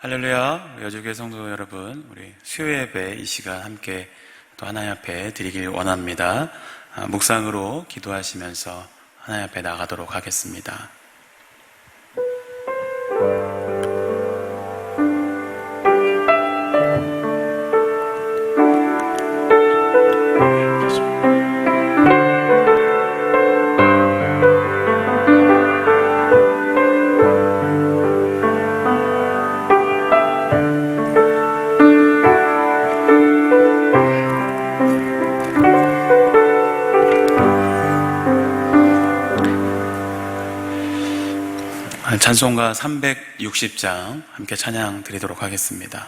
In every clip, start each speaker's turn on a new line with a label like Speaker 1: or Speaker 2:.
Speaker 1: 할렐루야, 여주교회 성도 여러분, 우리 수요예배 이 시간 함께 또 하나님 앞에 드리길 원합니다. 묵상으로 기도하시면서 하나님 앞에 나가도록 하겠습니다. 찬송가 360장 함께 찬양 드리도록 하겠습니다.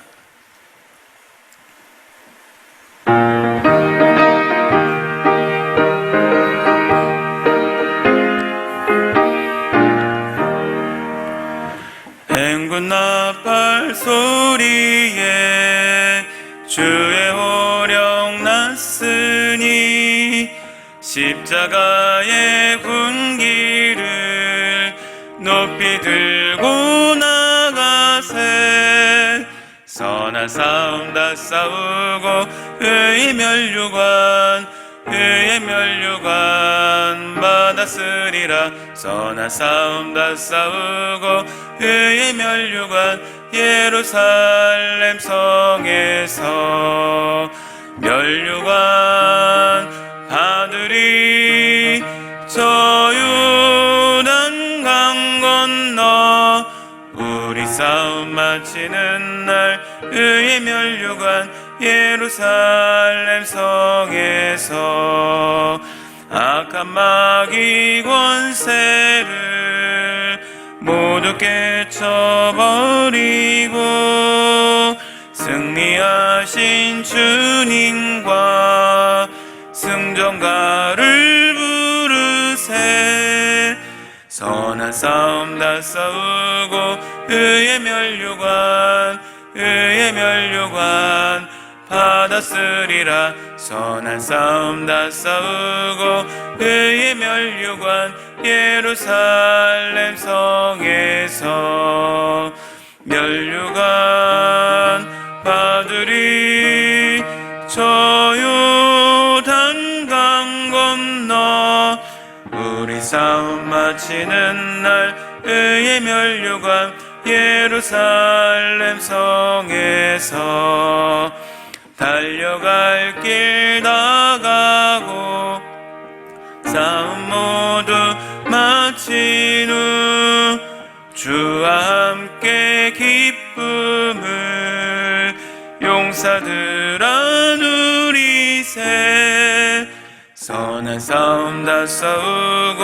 Speaker 1: 행군 나팔 소리에 주의 호령 났으니 십자가의 훈기를 높이 들고 나가세. 선한 싸움 다 싸우고 의의 면류관 받았으리라. 선한 싸움 다 싸우고 의의 면류관 예루살렘 성에서 면류관 받으리. 저 요단 강 건너 우리 싸움 마치는 날 의의 면류관 예루살렘 성에서 악한 마귀 권세를 모두 깨쳐버리고 승리하신 주님과 승전가를 부르세. 선한 싸움 다 싸우고 의의 면류관 받았으리라. 선한 싸움 다 싸우고 의의 면류관 예루살렘 성에서 면류관 받으리. 저 요단 강 건너 우리 싸움 마치는 날 의의 면류관 예루살렘 성에서 달려갈 길 나가고 싸움 모두 마친 후 주와 함께 기쁨을 용사들아 누리세. 선한 싸움 다 싸우고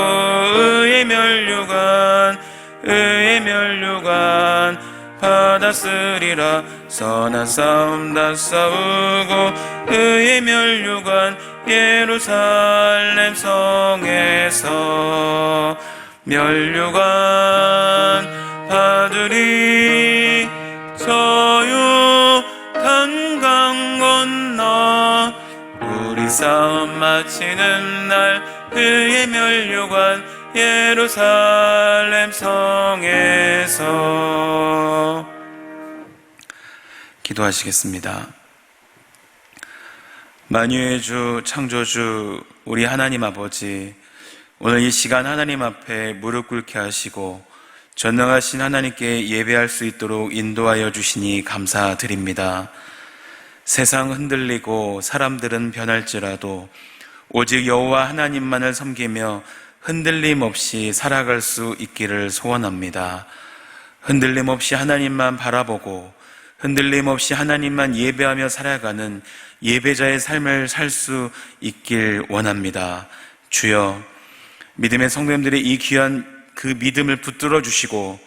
Speaker 1: 의의 면류관 받았으리라. 선한 싸움 다 싸우고 의의 면류관 예루살렘 성에서 면류관 받으리. 저 요단 강 건너 우리 싸움 마치는 날 의의 면류관 예루살렘 성에서. 기도하시겠습니다. 만유의 주 창조주 우리 하나님 아버지, 오늘 이 시간 하나님 앞에 무릎 꿇게 하시고 전능하신 하나님께 예배할 수 있도록 인도하여 주시니 감사드립니다. 세상 흔들리고 사람들은 변할지라도 오직 여호와 하나님만을 섬기며 흔들림 없이 살아갈 수 있기를 소원합니다. 흔들림 없이 하나님만 바라보고 흔들림 없이 하나님만 예배하며 살아가는 예배자의 삶을 살 수 있길 원합니다. 주여, 믿음의 성도님들의 이 귀한 그 믿음을 붙들어 주시고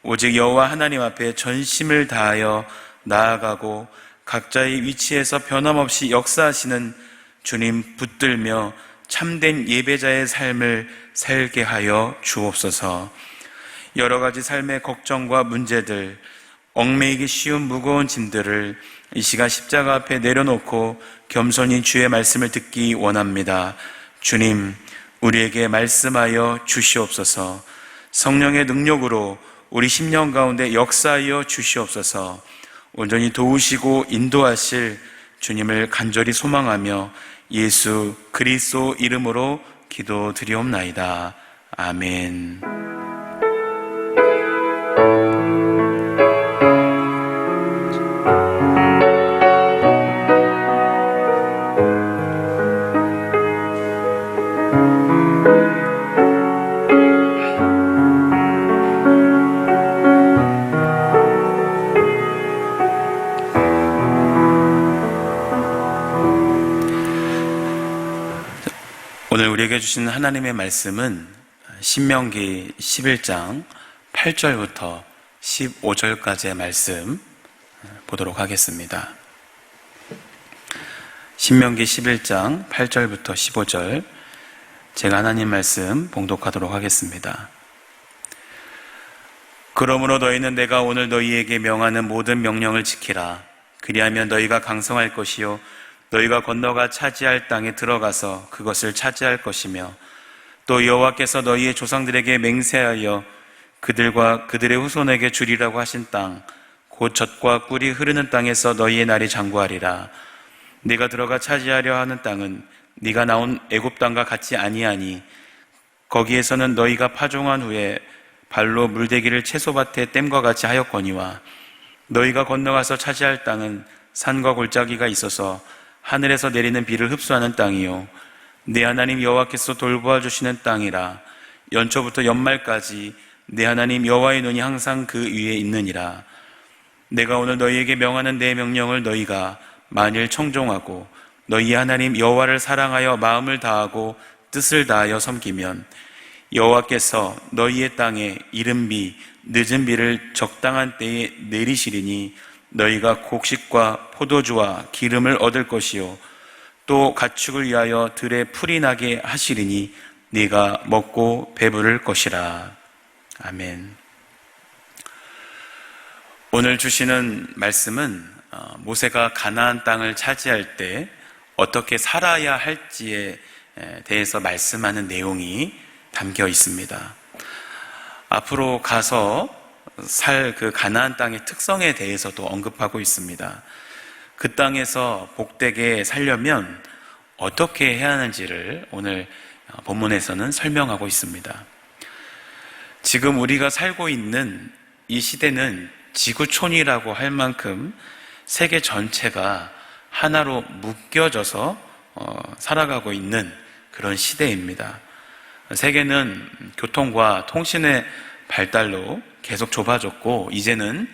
Speaker 1: 오직 여호와 하나님 앞에 전심을 다하여 나아가고 각자의 위치에서 변함없이 역사하시는 주님 붙들며 참된 예배자의 삶을 살게 하여 주옵소서. 여러 가지 삶의 걱정과 문제들, 얽매이기 쉬운 무거운 짐들을 이 시간 십자가 앞에 내려놓고 겸손히 주의 말씀을 듣기 원합니다. 주님, 우리에게 말씀하여 주시옵소서. 성령의 능력으로 우리 심령 가운데 역사하여 주시옵소서. 온전히 도우시고 인도하실 주님을 간절히 소망하며 예수 그리스도 이름으로 기도드리옵나이다. 아멘. 오늘 우리에게 주신 하나님의 말씀은 신명기 11장 8절부터 15절까지의 말씀 보도록 하겠습니다. 신명기 11장 8절부터 15절, 제가 하나님 말씀 봉독하도록 하겠습니다. 그러므로 너희는 내가 오늘 너희에게 명하는 모든 명령을 지키라. 그리하면 너희가 강성할 것이요 너희가 건너가 차지할 땅에 들어가서 그것을 차지할 것이며, 또 여호와께서 너희의 조상들에게 맹세하여 그들과 그들의 후손에게 주리라고 하신 땅, 곧 젖과 꿀이 흐르는 땅에서 너희의 날이 장구하리라. 네가 들어가 차지하려 하는 땅은 네가 나온 애굽 땅과 같지 아니하니, 거기에서는 너희가 파종한 후에 발로 물대기를 채소밭에 땜과 같이 하였거니와, 너희가 건너가서 차지할 땅은 산과 골짜기가 있어서 하늘에서 내리는 비를 흡수하는 땅이요 네 하나님 여호와께서 돌보아 주시는 땅이라. 연초부터 연말까지 네 하나님 여호와의 눈이 항상 그 위에 있느니라. 내가 오늘 너희에게 명하는 내 명령을 너희가 만일 청종하고 너희 하나님 여호와를 사랑하여 마음을 다하고 뜻을 다하여 섬기면, 여호와께서 너희의 땅에 이른 비 늦은 비를 적당한 때에 내리시리니 너희가 곡식과 포도주와 기름을 얻을 것이요 또 가축을 위하여 들에 풀이 나게 하시리니 네가 먹고 배부를 것이라. 아멘. 오늘 주시는 말씀은 모세가 가나안 땅을 차지할 때 어떻게 살아야 할지에 대해서 말씀하는 내용이 담겨 있습니다. 앞으로 가서 살 그 가나안 땅의 특성에 대해서도 언급하고 있습니다. 그 땅에서 복되게 살려면 어떻게 해야 하는지를 오늘 본문에서는 설명하고 있습니다. 지금 우리가 살고 있는 이 시대는 지구촌이라고 할 만큼 세계 전체가 하나로 묶여져서 살아가고 있는 그런 시대입니다. 세계는 교통과 통신의 발달로 계속 좁아졌고, 이제는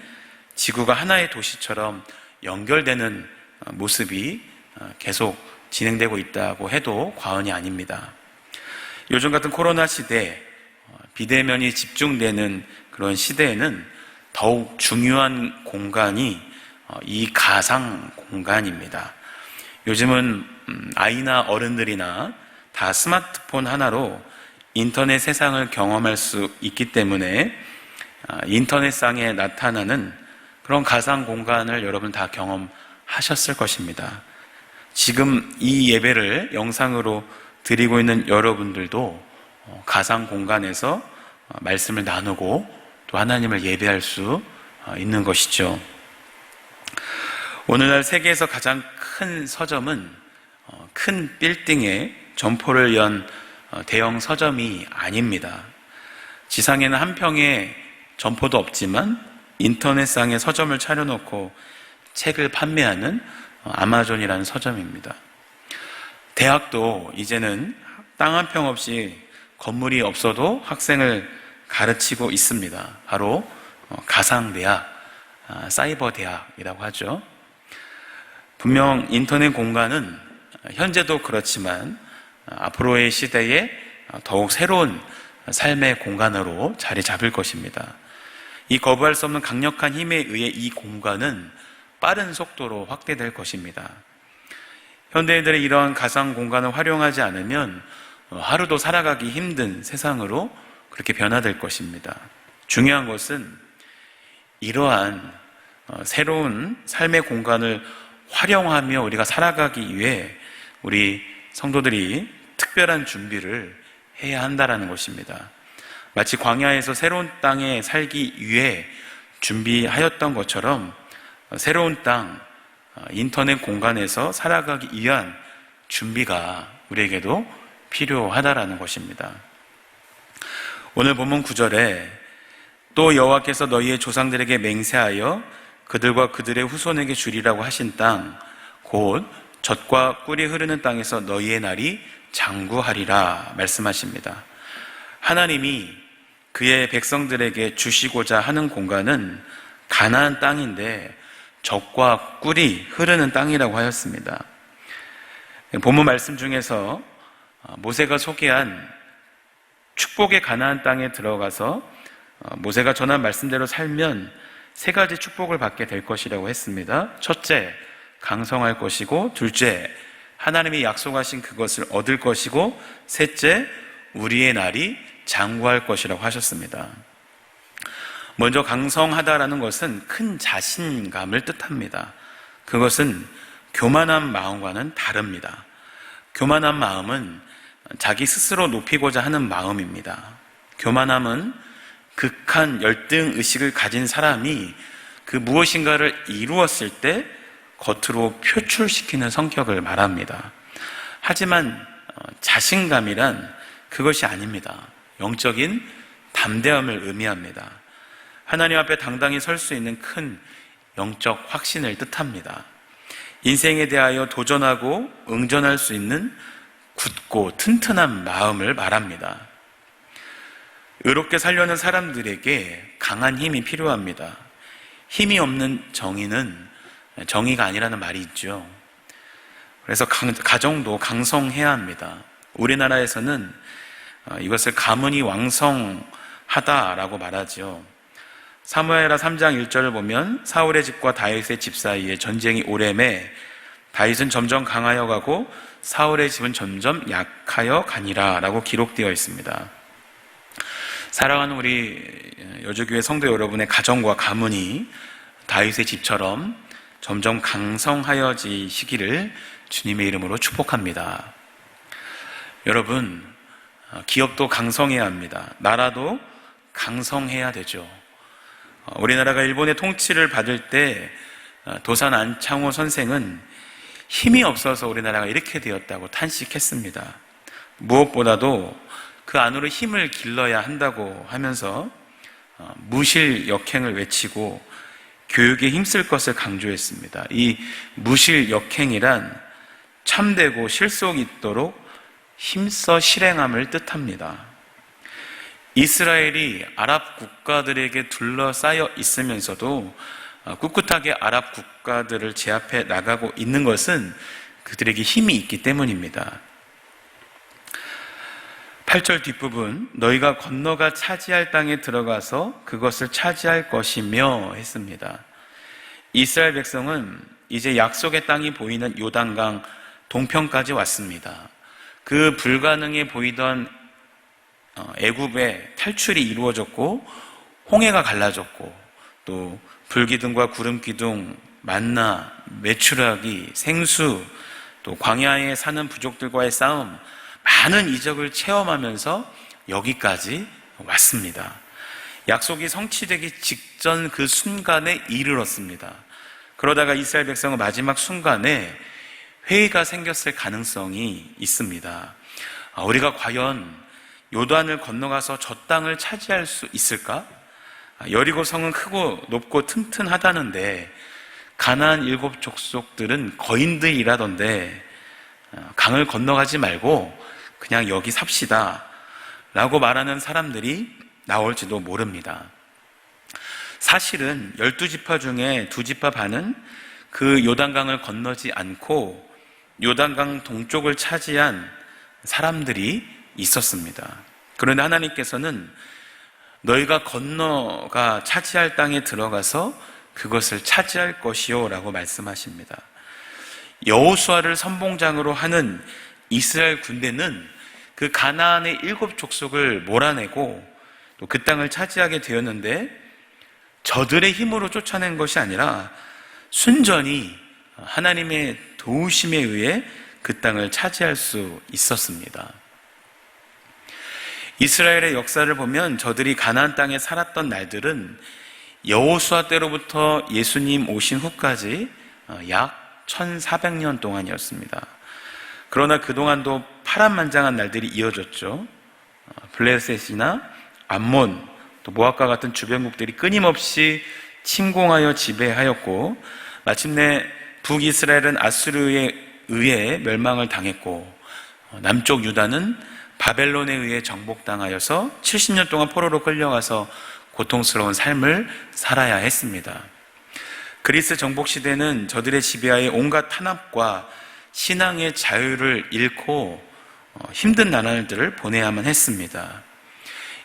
Speaker 1: 지구가 하나의 도시처럼 연결되는 모습이 계속 진행되고 있다고 해도 과언이 아닙니다. 요즘 같은 코로나 시대, 비대면이 집중되는 그런 시대에는 더욱 중요한 공간이 이 가상 공간입니다. 요즘은 아이나 어른들이나 다 스마트폰 하나로 인터넷 세상을 경험할 수 있기 때문에 인터넷상에 나타나는 그런 가상 공간을 여러분 다 경험하셨을 것입니다. 지금 이 예배를 영상으로 드리고 있는 여러분들도 가상 공간에서 말씀을 나누고 또 하나님을 예배할 수 있는 것이죠. 오늘날 세계에서 가장 큰 서점은 큰 빌딩에 점포를 연 대형 서점이 아닙니다. 지상에는 한 평의 점포도 없지만 인터넷상에 서점을 차려놓고 책을 판매하는 아마존이라는 서점입니다. 대학도 이제는 땅 한 평 없이 건물이 없어도 학생을 가르치고 있습니다. 바로 가상대학, 사이버대학이라고 하죠. 분명 인터넷 공간은 현재도 그렇지만 앞으로의 시대에 더욱 새로운 삶의 공간으로 자리 잡을 것입니다. 이 거부할 수 없는 강력한 힘에 의해 이 공간은 빠른 속도로 확대될 것입니다. 현대인들의 이러한 가상 공간을 활용하지 않으면 하루도 살아가기 힘든 세상으로 그렇게 변화될 것입니다. 중요한 것은 이러한 새로운 삶의 공간을 활용하며 우리가 살아가기 위해 우리 성도들이 특별한 준비를 해야 한다는 것입니다. 마치 광야에서 새로운 땅에 살기 위해 준비하였던 것처럼 새로운 땅, 인터넷 공간에서 살아가기 위한 준비가 우리에게도 필요하다라는 것입니다. 오늘 본문 9절에 또 여호와께서 너희의 조상들에게 맹세하여 그들과 그들의 후손에게 주리라고 하신 땅, 곧 젖과 꿀이 흐르는 땅에서 너희의 날이 장구하리라 말씀하십니다. 하나님이 그의 백성들에게 주시고자 하는 공간은 가나안 땅인데 젖과 꿀이 흐르는 땅이라고 하였습니다. 본문 말씀 중에서 모세가 소개한 축복의 가나안 땅에 들어가서 모세가 전한 말씀대로 살면 세 가지 축복을 받게 될 것이라고 했습니다. 첫째, 강성할 것이고, 둘째, 하나님이 약속하신 그것을 얻을 것이고, 셋째, 우리의 날이 장구할 것이라고 하셨습니다. 먼저 강성하다라는 것은 큰 자신감을 뜻합니다. 그것은 교만한 마음과는 다릅니다. 교만한 마음은 자기 스스로 높이고자 하는 마음입니다. 교만함은 극한 열등 의식을 가진 사람이 그 무엇인가를 이루었을 때 겉으로 표출시키는 성격을 말합니다. 하지만 자신감이란 그것이 아닙니다. 영적인 담대함을 의미합니다. 하나님 앞에 당당히 설 수 있는 큰 영적 확신을 뜻합니다. 인생에 대하여 도전하고 응전할 수 있는 굳고 튼튼한 마음을 말합니다. 의롭게 살려는 사람들에게 강한 힘이 필요합니다. 힘이 없는 정의는 정의가 아니라는 말이 있죠. 그래서 가정도 강성해야 합니다. 우리나라에서는 이것을 가문이 왕성하다라고 말하죠. 사무엘하 3장 1절을 보면 사울의 집과 다윗의 집 사이에 전쟁이 오래매 다윗은 점점 강하여 가고 사울의 집은 점점 약하여 가니라 라고 기록되어 있습니다. 사랑하는 우리 여주교회 성도 여러분의 가정과 가문이 다윗의 집처럼 점점 강성하여지시기를 주님의 이름으로 축복합니다. 여러분, 기업도 강성해야 합니다. 나라도 강성해야 되죠. 우리나라가 일본의 통치를 받을 때 도산 안창호 선생은 힘이 없어서 우리나라가 이렇게 되었다고 탄식했습니다. 무엇보다도 그 안으로 힘을 길러야 한다고 하면서 무실 역행을 외치고 교육에 힘쓸 것을 강조했습니다. 이 무실 역행이란 참되고 실속 있도록 힘써 실행함을 뜻합니다. 이스라엘이 아랍 국가들에게 둘러싸여 있으면서도 꿋꿋하게 아랍 국가들을 제압해 나가고 있는 것은 그들에게 힘이 있기 때문입니다. 8절 뒷부분, 너희가 건너가 차지할 땅에 들어가서 그것을 차지할 것이며 했습니다. 이스라엘 백성은 이제 약속의 땅이 보이는 요단강 동편까지 왔습니다. 그 불가능해 보이던 애굽의 탈출이 이루어졌고 홍해가 갈라졌고 또 불기둥과 구름기둥, 만나, 메추라기, 생수, 또 광야에 사는 부족들과의 싸움, 많은 이적을 체험하면서 여기까지 왔습니다. 약속이 성취되기 직전 그 순간에 이르렀습니다. 그러다가 이스라엘 백성은 마지막 순간에 회의가 생겼을 가능성이 있습니다. 우리가 과연 요단을 건너가서 저 땅을 차지할 수 있을까? 여리고 성은 크고 높고 튼튼하다는데 가나안 7 족속들은 거인들이라던데 강을 건너가지 말고 그냥 여기 삽시다 라고 말하는 사람들이 나올지도 모릅니다. 사실은 12지파 중에 2지파 반은 그 요단강을 건너지 않고 요단강 동쪽을 차지한 사람들이 있었습니다. 그런데 하나님께서는 너희가 건너가 차지할 땅에 들어가서 그것을 차지할 것이요 라고 말씀하십니다. 여호수아를 선봉장으로 하는 이스라엘 군대는 그 가나안의 7 족속을 몰아내고 또 그 땅을 차지하게 되었는데 저들의 힘으로 쫓아낸 것이 아니라 순전히 하나님의 도우심에 의해 그 땅을 차지할 수 있었습니다. 이스라엘의 역사를 보면 저들이 가나안 땅에 살았던 날들은 여호수아 때로부터 예수님 오신 후까지 약 1400년 동안이었습니다. 그러나 그동안도 파란만장한 날들이 이어졌죠. 블레셋이나 암몬, 또 모압과 같은 주변국들이 끊임없이 침공하여 지배하였고, 마침내 북이스라엘은 아수르에 의해 멸망을 당했고, 남쪽 유다는 바벨론에 의해 정복당하여서 70년 동안 포로로 끌려가서 고통스러운 삶을 살아야 했습니다. 그리스 정복 시대는 저들의 지배하에 온갖 탄압과 신앙의 자유를 잃고 힘든 나날들을 보내야만 했습니다.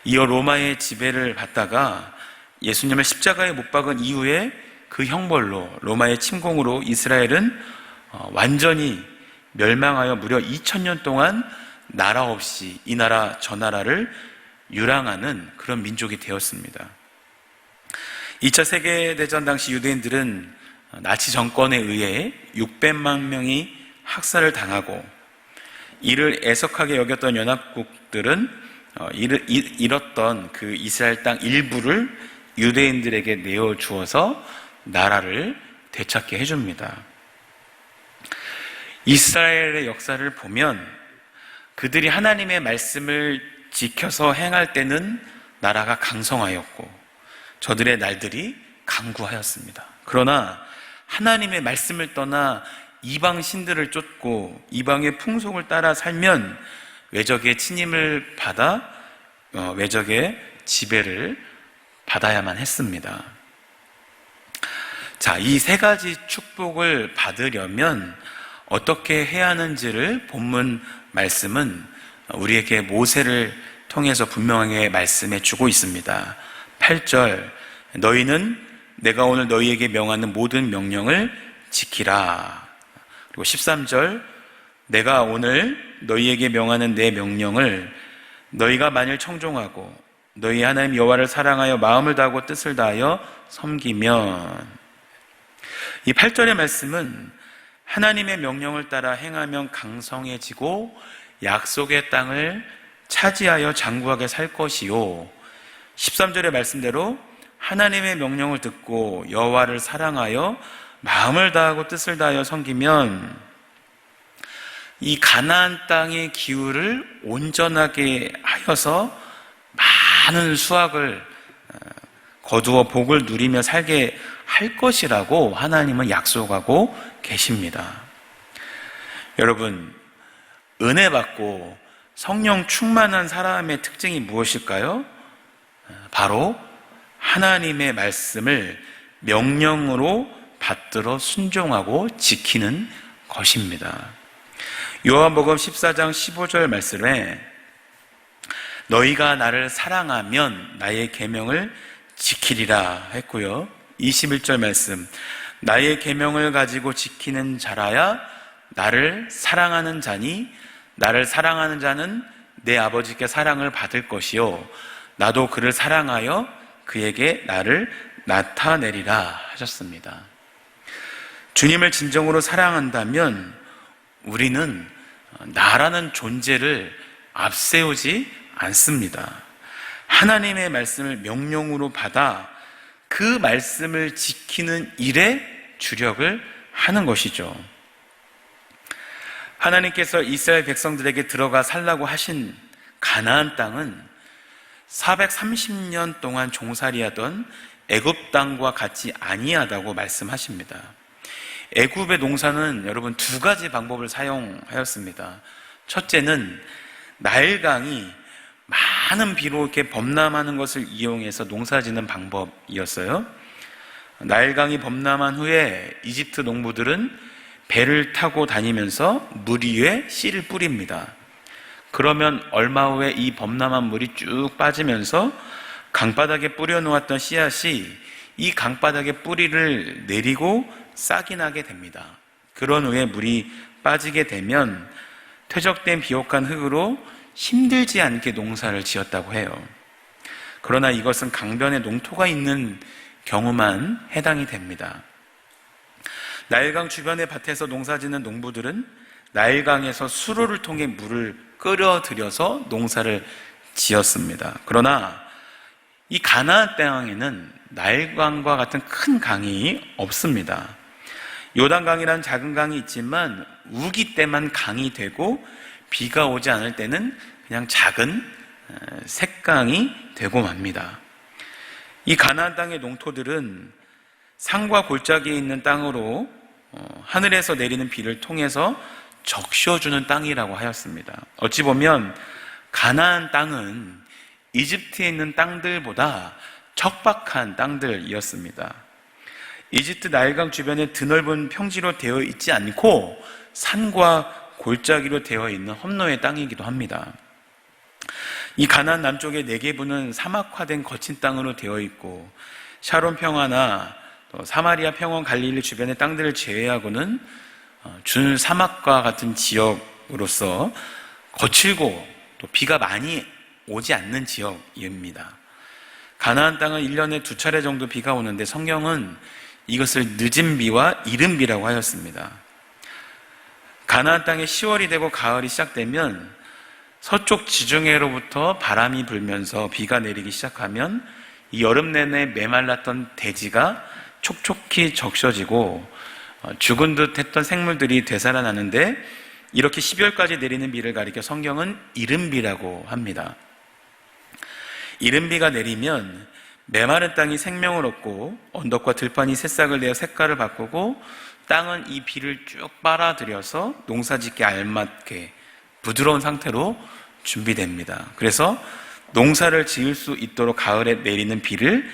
Speaker 1: 이어 로마의 지배를 받다가 예수님을 십자가에 못 박은 이후에 그 형벌로, 로마의 침공으로 이스라엘은 완전히 멸망하여 무려 2000년 동안 나라 없이 이 나라 저 나라를 유랑하는 그런 민족이 되었습니다. 2차 세계대전 당시 유대인들은 나치 정권에 의해 600만 명이 학살을 당하고, 이를 애석하게 여겼던 연합국들은 잃었던 그 이스라엘 땅 일부를 유대인들에게 내어주어서 나라를 되찾게 해줍니다. 이스라엘의 역사를 보면 그들이 하나님의 말씀을 지켜서 행할 때는 나라가 강성하였고 저들의 날들이 강구하였습니다. 그러나 하나님의 말씀을 떠나 이방 신들을 쫓고 이방의 풍속을 따라 살면 외적의 침입을 받아 외적의 지배를 받아야만 했습니다. 자, 이 세 가지 축복을 받으려면 어떻게 해야 하는지를 본문 말씀은 우리에게 모세를 통해서 분명하게 말씀해 주고 있습니다. 8절, 너희는 내가 오늘 너희에게 명하는 모든 명령을 지키라. 그리고 13절, 내가 오늘 너희에게 명하는 내 명령을 너희가 만일 청종하고 너희 하나님 여호와를 사랑하여 마음을 다하고 뜻을 다하여 섬기면, 이 8절의 말씀은 하나님의 명령을 따라 행하면 강성해지고 약속의 땅을 차지하여 장구하게 살 것이요, 13절의 말씀대로 하나님의 명령을 듣고 여호와를 사랑하여 마음을 다하고 뜻을 다하여 섬기면 이 가나안 땅의 기후를 온전하게 하여서 많은 수확을 거두어 복을 누리며 살게 할 것이라고 하나님은 약속하고 계십니다. 여러분, 은혜 받고 성령 충만한 사람의 특징이 무엇일까요? 바로 하나님의 말씀을 명령으로 받들어 순종하고 지키는 것입니다. 요한복음 14장 15절 말씀에 너희가 나를 사랑하면 나의 계명을 지키리라 했고요. 21절 말씀, 나의 계명을 가지고 지키는 자라야 나를 사랑하는 자니 나를 사랑하는 자는 내 아버지께 사랑을 받을 것이요 나도 그를 사랑하여 그에게 나를 나타내리라 하셨습니다. 주님을 진정으로 사랑한다면 우리는 나라는 존재를 앞세우지 않습니다. 하나님의 말씀을 명령으로 받아 그 말씀을 지키는 일에 주력을 하는 것이죠. 하나님께서 이스라엘 백성들에게 들어가 살라고 하신 가나안 땅은 430년 동안 종살이하던 애굽 땅과 같이 아니하다고 말씀하십니다. 애굽의 농사는 여러분 두 가지 방법을 사용하였습니다. 첫째는 나일강이 많은 비로 이렇게 범람하는 것을 이용해서 농사짓는 방법이었어요. 나일강이 범람한 후에 이집트 농부들은 배를 타고 다니면서 물 위에 씨를 뿌립니다. 그러면 얼마 후에 이 범람한 물이 쭉 빠지면서 강바닥에 뿌려놓았던 씨앗이 이 강바닥에 뿌리를 내리고 싹이 나게 됩니다. 그런 후에 물이 빠지게 되면 퇴적된 비옥한 흙으로 힘들지 않게 농사를 지었다고 해요. 그러나 이것은 강변에 농토가 있는 경우만 해당이 됩니다. 나일강 주변의 밭에서 농사짓는 농부들은 나일강에서 수로를 통해 물을 끌어들여서 농사를 지었습니다. 그러나 이 가나안 땅에는 나일강과 같은 큰 강이 없습니다. 요단강이라는 작은 강이 있지만 우기 때만 강이 되고 비가 오지 않을 때는 그냥 작은 샛강이 되고 맙니다. 이 가나안 땅의 농토들은 산과 골짜기에 있는 땅으로 하늘에서 내리는 비를 통해서 적셔주는 땅이라고 하였습니다. 어찌 보면 가나안 땅은 이집트에 있는 땅들보다 척박한 땅들이었습니다. 이집트 나일강 주변에 드넓은 평지로 되어 있지 않고 산과 골짜기로 되어 있는 험로의 땅이기도 합니다. 이 가나안 남쪽의 네게부는 사막화된 거친 땅으로 되어 있고 샤론 평화나 또 사마리아 평원 갈릴리 주변의 땅들을 제외하고는 준사막과 같은 지역으로서 거칠고 또 비가 많이 오지 않는 지역입니다. 가나안 땅은 1년에 2차례 정도 비가 오는데 성경은 이것을 늦은 비와 이른 비라고 하였습니다. 가나안 땅에 10월이 되고 가을이 시작되면 서쪽 지중해로부터 바람이 불면서 비가 내리기 시작하면 이 여름 내내 메말랐던 대지가 촉촉히 적셔지고 죽은 듯 했던 생물들이 되살아나는데 이렇게 12월까지 내리는 비를 가리켜 성경은 이른 비라고 합니다. 이른 비가 내리면 메마른 땅이 생명을 얻고 언덕과 들판이 새싹을 내어 색깔을 바꾸고 땅은 이 비를 쭉 빨아들여서 농사짓기에 알맞게 부드러운 상태로 준비됩니다. 그래서 농사를 지을 수 있도록 가을에 내리는 비를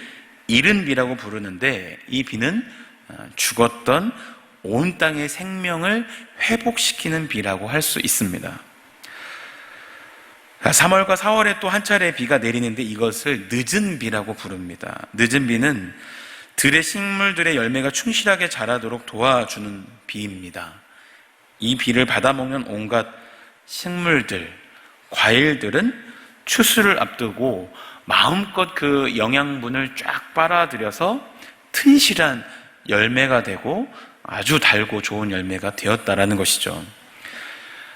Speaker 1: 이른 비라고 부르는데 이 비는 죽었던 온 땅의 생명을 회복시키는 비라고 할 수 있습니다. 3월과 4월에 또 한 차례 비가 내리는데 이것을 늦은 비라고 부릅니다. 늦은 비는 들의 식물들의 열매가 충실하게 자라도록 도와주는 비입니다. 이 비를 받아먹는 온갖 식물들, 과일들은 추수를 앞두고 마음껏 그 영양분을 쫙 빨아들여서 튼실한 열매가 되고 아주 달고 좋은 열매가 되었다라는 것이죠.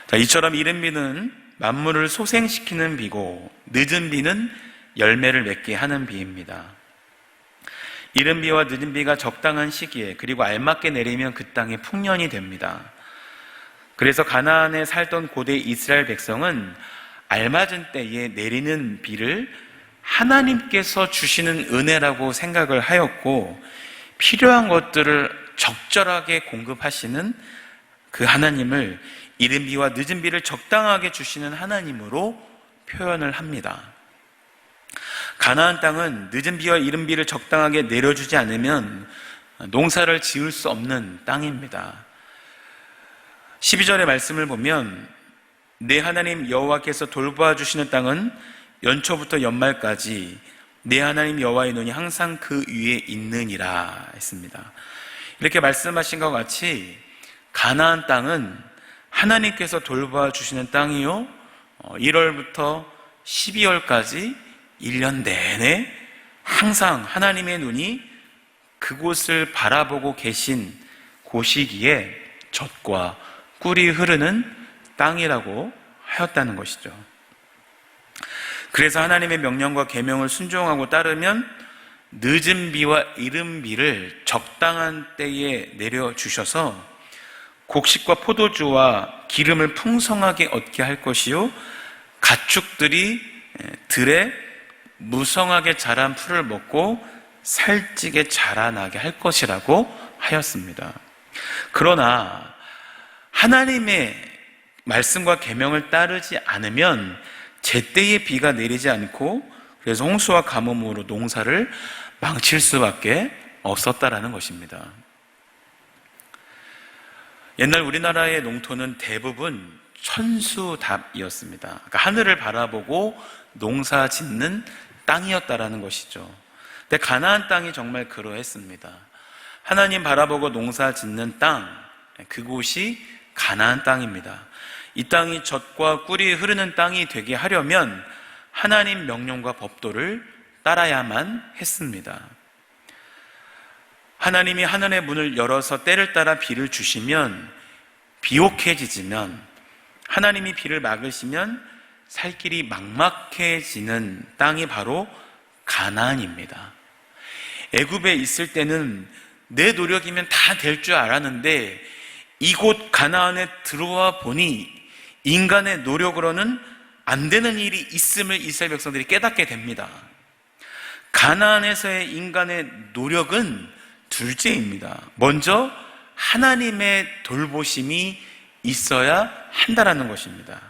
Speaker 1: 자, 이처럼 이른 비는 만물을 소생시키는 비고 늦은 비는 열매를 맺게 하는 비입니다. 이른 비와 늦은 비가 적당한 시기에 그리고 알맞게 내리면 그 땅에 풍년이 됩니다. 그래서 가나안에 살던 고대 이스라엘 백성은 알맞은 때에 내리는 비를 하나님께서 주시는 은혜라고 생각을 하였고 필요한 것들을 적절하게 공급하시는 그 하나님을 이른 비와 늦은 비를 적당하게 주시는 하나님으로 표현을 합니다. 가나안 땅은 늦은 비와 이른 비를 적당하게 내려주지 않으면 농사를 지을 수 없는 땅입니다. 12절의 말씀을 보면 내 하나님 여호와께서 돌보아 주시는 땅은 연초부터 연말까지 내 하나님 여호와의 눈이 항상 그 위에 있느니라 했습니다. 이렇게 말씀하신 것 같이 가나안 땅은 하나님께서 돌보아 주시는 땅이요 1월부터 12월까지 1년 내내 항상 하나님의 눈이 그곳을 바라보고 계신 곳이기에 젖과 꿀이 흐르는 땅이라고 하였다는 것이죠. 그래서 하나님의 명령과 계명을 순종하고 따르면 늦은 비와 이른 비를 적당한 때에 내려주셔서 곡식과 포도주와 기름을 풍성하게 얻게 할 것이요 가축들이 들에 무성하게 자란 풀을 먹고 살찌게 자라나게 할 것이라고 하였습니다. 그러나 하나님의 말씀과 계명을 따르지 않으면 제때에 비가 내리지 않고 그래서 홍수와 가뭄으로 농사를 망칠 수밖에 없었다라는 것입니다. 옛날 우리나라의 농토는 대부분 천수답이었습니다. 그러니까 하늘을 바라보고 농사 짓는 땅이었다라는 것이죠. 근데 가나안 땅이 정말 그러했습니다. 하나님 바라보고 농사 짓는 땅, 그곳이 가나안 땅입니다. 이 땅이 젖과 꿀이 흐르는 땅이 되게 하려면 하나님 명령과 법도를 따라야만 했습니다. 하나님이 하늘의 문을 열어서 때를 따라 비를 주시면 비옥해지지만 하나님이 비를 막으시면 살 길이 막막해지는 땅이 바로 가나안입니다. 애굽에 있을 때는 내 노력이면 다 될 줄 알았는데 이곳 가나안에 들어와 보니 인간의 노력으로는 안 되는 일이 있음을 이스라엘 백성들이 깨닫게 됩니다. 가나안에서의 인간의 노력은 둘째입니다. 먼저 하나님의 돌보심이 있어야 한다라는 것입니다.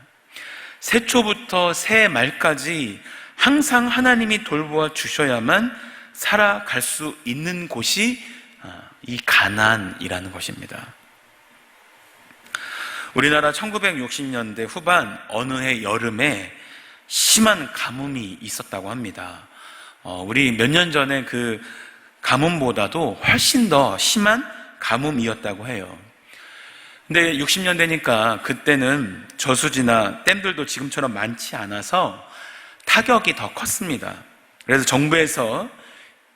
Speaker 1: 새초부터 새말까지 항상 하나님이 돌보아 주셔야만 살아갈 수 있는 곳이 이 가나안이라는 것입니다. 우리나라 1960년대 후반 어느 해 여름에 심한 가뭄이 있었다고 합니다. 우리 몇 년 전에 그 가뭄보다도 훨씬 더 심한 가뭄이었다고 해요. 근데 60년 되니까 그때는 저수지나 댐들도 지금처럼 많지 않아서 타격이 더 컸습니다. 그래서 정부에서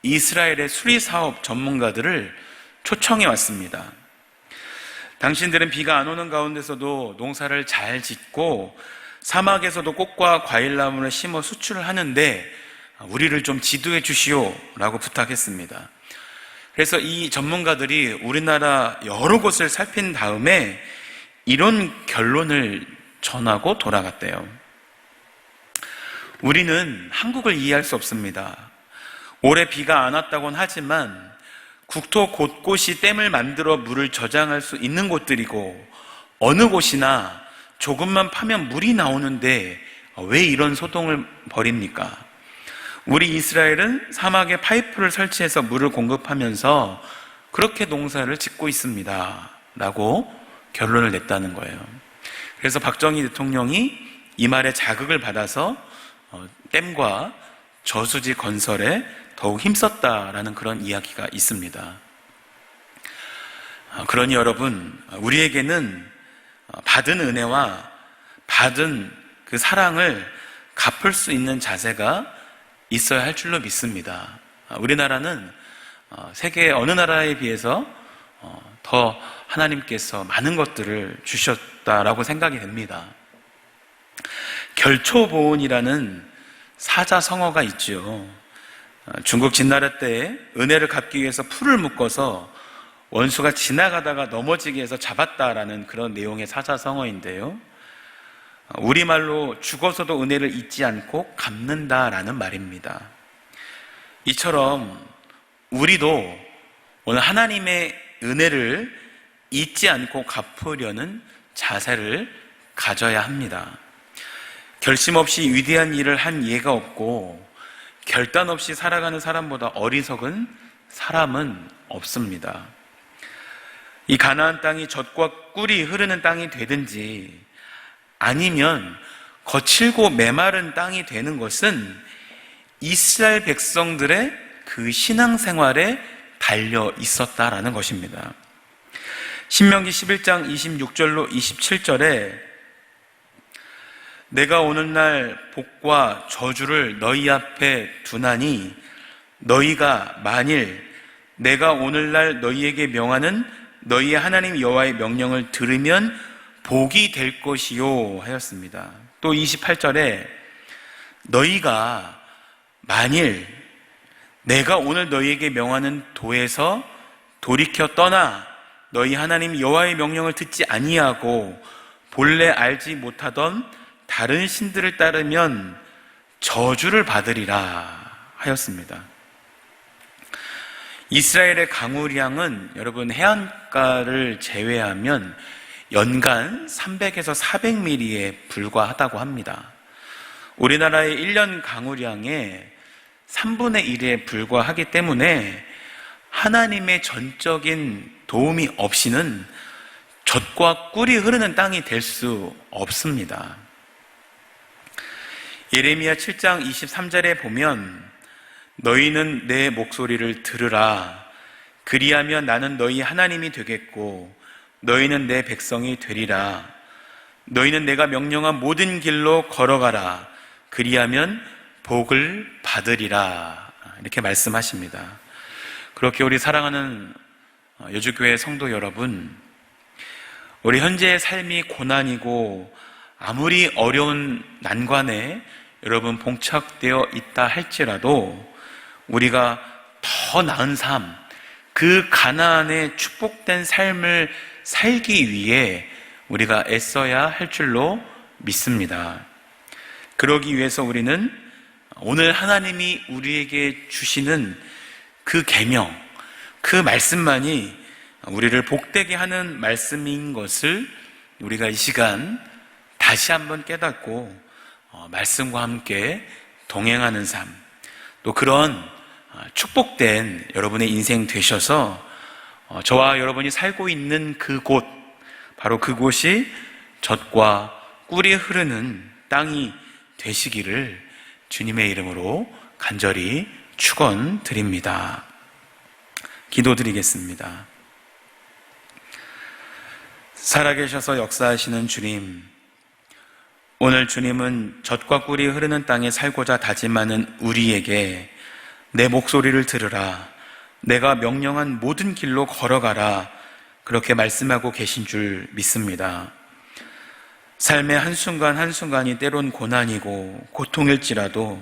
Speaker 1: 이스라엘의 수리사업 전문가들을 초청해 왔습니다. 당신들은 비가 안 오는 가운데서도 농사를 잘 짓고 사막에서도 꽃과 과일나무를 심어 수출을 하는데 우리를 좀 지도해 주시오 라고 부탁했습니다. 그래서 이 전문가들이 우리나라 여러 곳을 살핀 다음에 이런 결론을 전하고 돌아갔대요. 우리는 한국을 이해할 수 없습니다. 올해 비가 안 왔다고는 하지만 국토 곳곳이 댐을 만들어 물을 저장할 수 있는 곳들이고 어느 곳이나 조금만 파면 물이 나오는데 왜 이런 소동을 벌입니까? 우리 이스라엘은 사막에 파이프를 설치해서 물을 공급하면서 그렇게 농사를 짓고 있습니다 라고 결론을 냈다는 거예요. 그래서 박정희 대통령이 이 말에 자극을 받아서 댐과 저수지 건설에 더욱 힘썼다라는 그런 이야기가 있습니다. 그러니 여러분, 우리에게는 받은 은혜와 받은 그 사랑을 갚을 수 있는 자세가 있어야 할 줄로 믿습니다. 우리나라는 세계 어느 나라에 비해서 더 하나님께서 많은 것들을 주셨다라고 생각이 됩니다. 결초보온이라는 사자성어가 있죠. 중국 진나라 때 은혜를 갚기 위해서 풀을 묶어서 원수가 지나가다가 넘어지게 해서 잡았다라는 그런 내용의 사자성어인데요. 우리말로 죽어서도 은혜를 잊지 않고 갚는다라는 말입니다. 이처럼 우리도 오늘 하나님의 은혜를 잊지 않고 갚으려는 자세를 가져야 합니다. 결심 없이 위대한 일을 한 예가 없고 결단 없이 살아가는 사람보다 어리석은 사람은 없습니다. 이 가나안 땅이 젖과 꿀이 흐르는 땅이 되든지 아니면 거칠고 메마른 땅이 되는 것은 이스라엘 백성들의 그 신앙생활에 달려 있었다라는 것입니다. 신명기 11장 26절로 27절에 내가 오늘날 복과 저주를 너희 앞에 두나니 너희가 만일 내가 오늘날 너희에게 명하는 너희의 하나님 여호와의 명령을 들으면 복이 될 것이요 하였습니다. 또 28절에 너희가 만일 내가 오늘 너희에게 명하는 도에서 돌이켜 떠나 너희 하나님 여호와의 명령을 듣지 아니하고 본래 알지 못하던 다른 신들을 따르면 저주를 받으리라 하였습니다. 이스라엘의 강우량은 여러분 해안가를 제외하면 연간 300에서 400mm에 불과하다고 합니다. 우리나라의 1년 강우량의 3분의 1에 불과하기 때문에 하나님의 전적인 도움이 없이는 젖과 꿀이 흐르는 땅이 될 수 없습니다. 예레미야 7장 23절에 보면 너희는 내 목소리를 들으라. 그리하면 나는 너희 하나님이 되겠고 너희는 내 백성이 되리라. 너희는 내가 명령한 모든 길로 걸어가라. 그리하면 복을 받으리라. 이렇게 말씀하십니다. 그렇게 우리 사랑하는 여주교회 성도 여러분, 우리 현재의 삶이 고난이고 아무리 어려운 난관에 여러분 봉착되어 있다 할지라도 우리가 더 나은 삶, 그 가나안의 축복된 삶을 살기 위해 우리가 애써야 할 줄로 믿습니다. 그러기 위해서 우리는 오늘 하나님이 우리에게 주시는 그 계명, 그 말씀만이 우리를 복되게 하는 말씀인 것을 우리가 이 시간 다시 한번 깨닫고 말씀과 함께 동행하는 삶, 또 그런 축복된 여러분의 인생 되셔서 저와 여러분이 살고 있는 그곳, 바로 그곳이 젖과 꿀이 흐르는 땅이 되시기를 주님의 이름으로 간절히 축원드립니다. 기도드리겠습니다. 살아계셔서 역사하시는 주님, 오늘 주님은 젖과 꿀이 흐르는 땅에 살고자 다짐하는 우리에게 내 목소리를 들으라, 내가 명령한 모든 길로 걸어가라, 그렇게 말씀하고 계신 줄 믿습니다. 삶의 한순간 한순간이 때론 고난이고 고통일지라도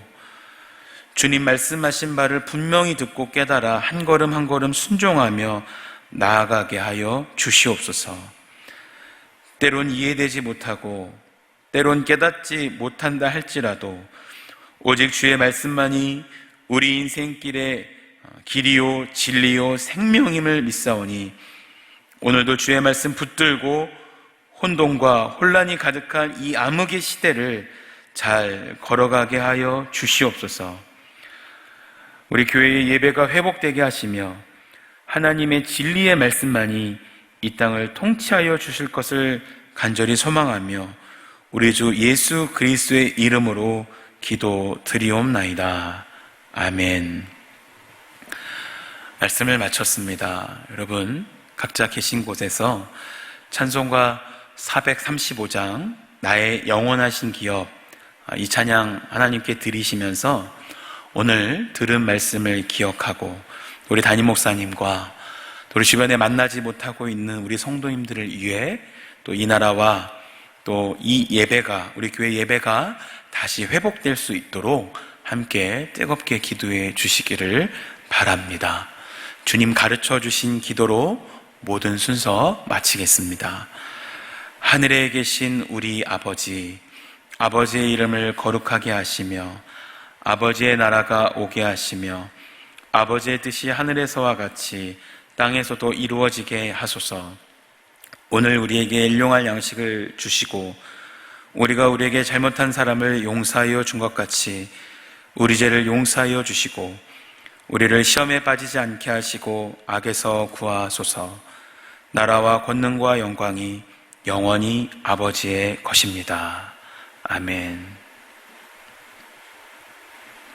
Speaker 1: 주님 말씀하신 바를 분명히 듣고 깨달아 한 걸음 한 걸음 순종하며 나아가게 하여 주시옵소서. 때론 이해되지 못하고 때론 깨닫지 못한다 할지라도 오직 주의 말씀만이 우리 인생길의 길이요 진리요 생명임을 믿사오니 오늘도 주의 말씀 붙들고 혼돈과 혼란이 가득한 이 암흑의 시대를 잘 걸어가게 하여 주시옵소서. 우리 교회의 예배가 회복되게 하시며 하나님의 진리의 말씀만이 이 땅을 통치하여 주실 것을 간절히 소망하며 우리 주 예수 그리스도의 이름으로 기도드리옵나이다. 아멘. 말씀을 마쳤습니다. 여러분 각자 계신 곳에서 찬송가 435장 나의 영원하신 기업, 이 찬양 하나님께 드리시면서 오늘 들은 말씀을 기억하고 우리 담임 목사님과 또 우리 주변에 만나지 못하고 있는 우리 성도님들을 위해 또 이 나라와 또 이 예배가, 우리 교회 예배가 다시 회복될 수 있도록 함께 뜨겁게 기도해 주시기를 바랍니다. 주님 가르쳐 주신 기도로 모든 순서 마치겠습니다. 하늘에 계신 우리 아버지, 아버지의 이름을 거룩하게 하시며 아버지의 나라가 오게 하시며 아버지의 뜻이 하늘에서와 같이 땅에서도 이루어지게 하소서. 오늘 우리에게 일용할 양식을 주시고 우리가 우리에게 잘못한 사람을 용서하여 준 것 같이 우리 죄를 용서하여 주시고 우리를 시험에 빠지지 않게 하시고 악에서 구하소서. 나라와 권능과 영광이 영원히 아버지의 것입니다. 아멘.